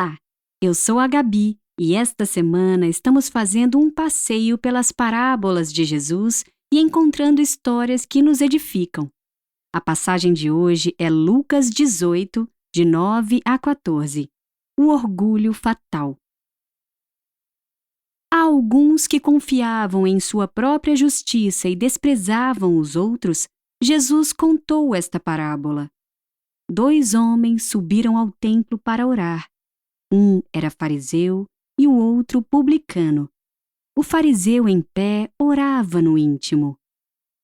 Olá, eu sou a Gabi e esta semana estamos fazendo um passeio pelas parábolas de Jesus e encontrando histórias que nos edificam. A passagem de hoje é Lucas 18, de 9 a 14. O orgulho fatal. Há alguns que confiavam em sua própria justiça e desprezavam os outros. Jesus contou esta parábola. 2 homens subiram ao templo para orar. Um era fariseu e o outro publicano. O fariseu em pé orava no íntimo.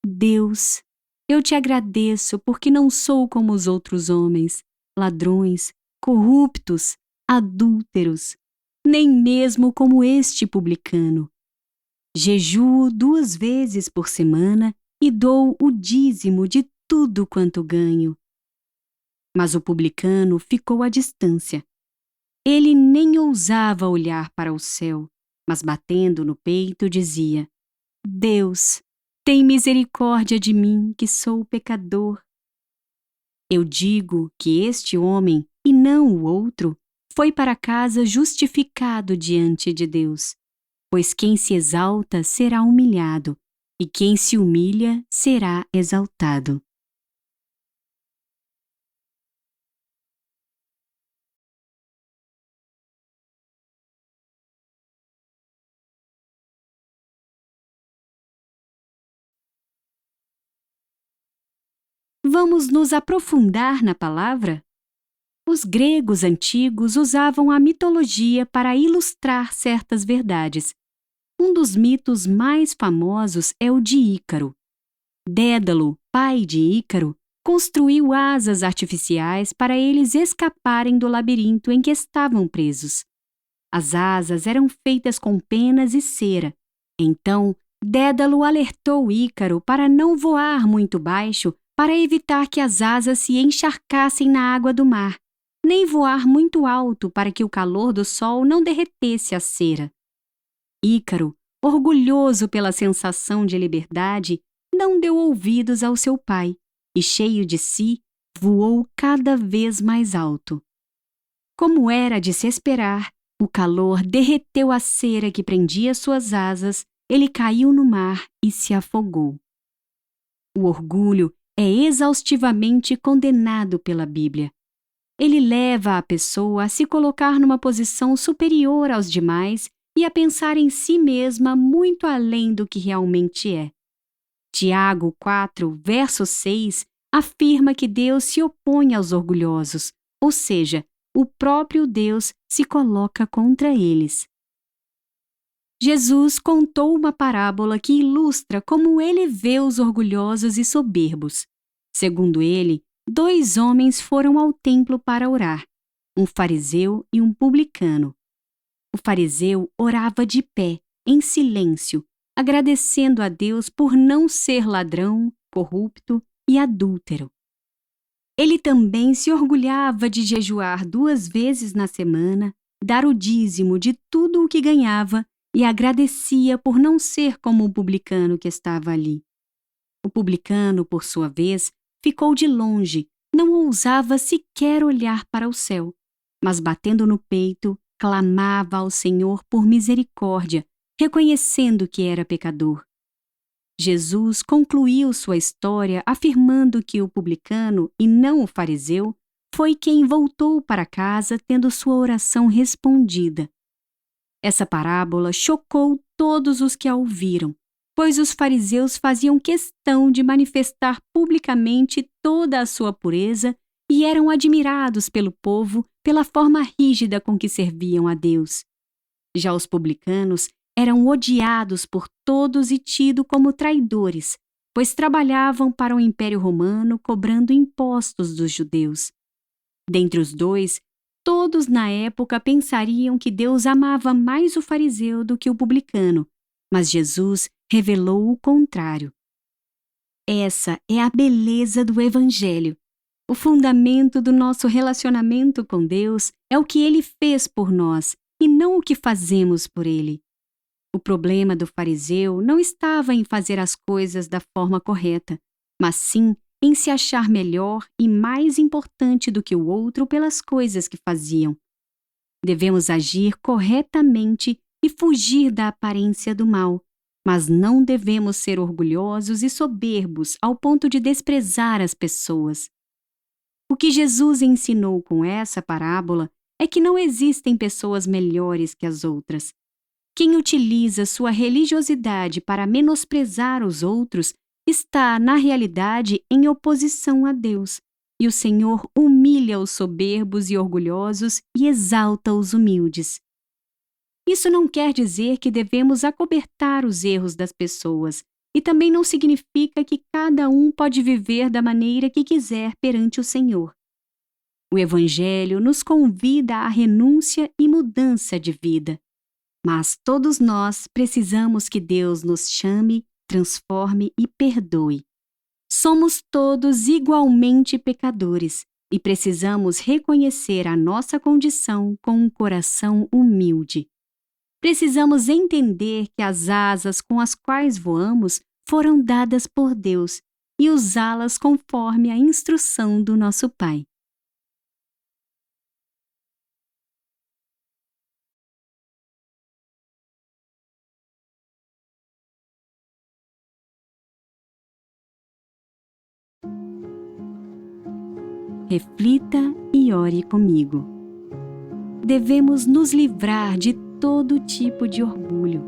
Deus, eu te agradeço porque não sou como os outros homens, ladrões, corruptos, adúlteros, nem mesmo como este publicano. Jejuo 2 vezes por semana e dou o dízimo de tudo quanto ganho. Mas o publicano ficou à distância. Ele nem ousava olhar para o céu, mas batendo no peito dizia: Deus, tem misericórdia de mim, que sou pecador. Eu digo que este homem, e não o outro, foi para casa justificado diante de Deus, pois quem se exalta será humilhado, e quem se humilha será exaltado. Vamos nos aprofundar na palavra? Os gregos antigos usavam a mitologia para ilustrar certas verdades. Um dos mitos mais famosos é o de Ícaro. Dédalo, pai de Ícaro, construiu asas artificiais para eles escaparem do labirinto em que estavam presos. As asas eram feitas com penas e cera. Então, Dédalo alertou Ícaro para não voar muito baixo para evitar que as asas se encharcassem na água do mar, nem voar muito alto para que o calor do sol não derretesse a cera. Ícaro, orgulhoso pela sensação de liberdade, não deu ouvidos ao seu pai e, cheio de si, voou cada vez mais alto. Como era de se esperar, o calor derreteu a cera que prendia suas asas, ele caiu no mar e se afogou. O orgulho é exaustivamente condenado pela Bíblia. Ele leva a pessoa a se colocar numa posição superior aos demais e a pensar em si mesma muito além do que realmente é. Tiago 4, verso 6, afirma que Deus se opõe aos orgulhosos, ou seja, o próprio Deus se coloca contra eles. Jesus contou uma parábola que ilustra como ele vê os orgulhosos e soberbos. Segundo ele, 2 homens foram ao templo para orar, um fariseu e um publicano. O fariseu orava de pé, em silêncio, agradecendo a Deus por não ser ladrão, corrupto e adúltero. Ele também se orgulhava de jejuar 2 vezes na semana, dar o dízimo de tudo o que ganhava e agradecia por não ser como o publicano que estava ali. O publicano, por sua vez, ficou de longe, não ousava sequer olhar para o céu, mas batendo no peito, clamava ao Senhor por misericórdia, reconhecendo que era pecador. Jesus concluiu sua história afirmando que o publicano, e não o fariseu, foi quem voltou para casa tendo sua oração respondida. Essa parábola chocou todos os que a ouviram, pois os fariseus faziam questão de manifestar publicamente toda a sua pureza e eram admirados pelo povo pela forma rígida com que serviam a Deus. Já os publicanos eram odiados por todos e tidos como traidores, pois trabalhavam para o Império Romano cobrando impostos dos judeus. Dentre os 2, todos na época pensariam que Deus amava mais o fariseu do que o publicano, mas Jesus revelou o contrário. Essa é a beleza do Evangelho. O fundamento do nosso relacionamento com Deus é o que Ele fez por nós e não o que fazemos por Ele. O problema do fariseu não estava em fazer as coisas da forma correta, mas sim em se achar melhor e mais importante do que o outro pelas coisas que faziam. Devemos agir corretamente e fugir da aparência do mal, mas não devemos ser orgulhosos e soberbos ao ponto de desprezar as pessoas. O que Jesus ensinou com essa parábola é que não existem pessoas melhores que as outras. Quem utiliza sua religiosidade para menosprezar os outros está, na realidade, em oposição a Deus, e o Senhor humilha os soberbos e orgulhosos e exalta os humildes. Isso não quer dizer que devemos acobertar os erros das pessoas, e também não significa que cada um pode viver da maneira que quiser perante o Senhor. O Evangelho nos convida à renúncia e mudança de vida. Mas todos nós precisamos que Deus nos chame, transforme e perdoe. Somos todos igualmente pecadores e precisamos reconhecer a nossa condição com um coração humilde. Precisamos entender que as asas com as quais voamos foram dadas por Deus e usá-las conforme a instrução do nosso Pai. Reflita e ore comigo. Devemos nos livrar de todo tipo de orgulho.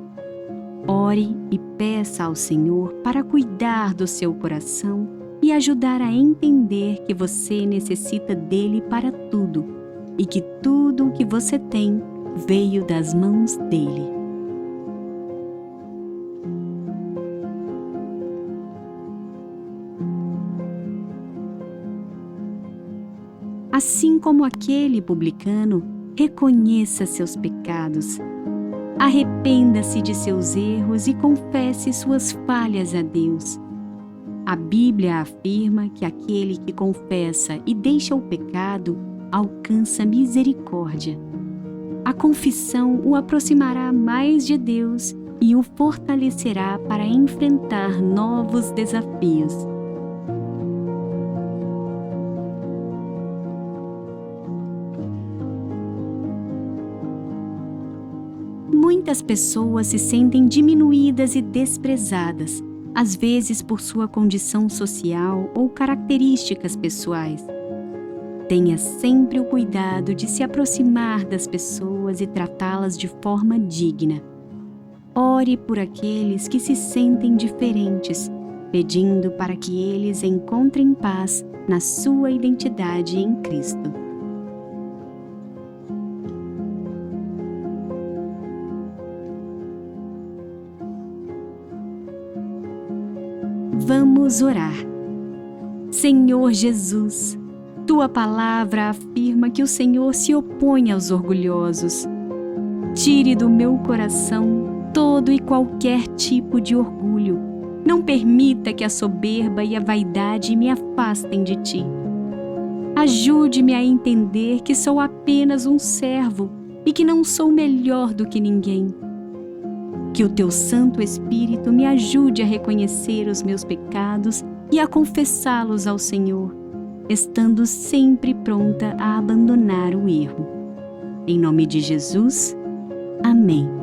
Ore e peça ao Senhor para cuidar do seu coração e ajudar a entender que você necessita dele para tudo e que tudo o que você tem veio das mãos dele. Assim como aquele publicano, reconheça seus pecados. Arrependa-se de seus erros e confesse suas falhas a Deus. A Bíblia afirma que aquele que confessa e deixa o pecado alcança misericórdia. A confissão o aproximará mais de Deus e o fortalecerá para enfrentar novos desafios. Muitas pessoas se sentem diminuídas e desprezadas, às vezes por sua condição social ou características pessoais. Tenha sempre o cuidado de se aproximar das pessoas e tratá-las de forma digna. Ore por aqueles que se sentem diferentes, pedindo para que eles encontrem paz na sua identidade em Cristo. Vamos orar. Senhor Jesus, Tua palavra afirma que o Senhor se opõe aos orgulhosos. Tire do meu coração todo e qualquer tipo de orgulho. Não permita que a soberba e a vaidade me afastem de Ti. Ajude-me a entender que sou apenas um servo e que não sou melhor do que ninguém. Que o Teu Santo Espírito me ajude a reconhecer os meus pecados e a confessá-los ao Senhor, estando sempre pronta a abandonar o erro. Em nome de Jesus, amém.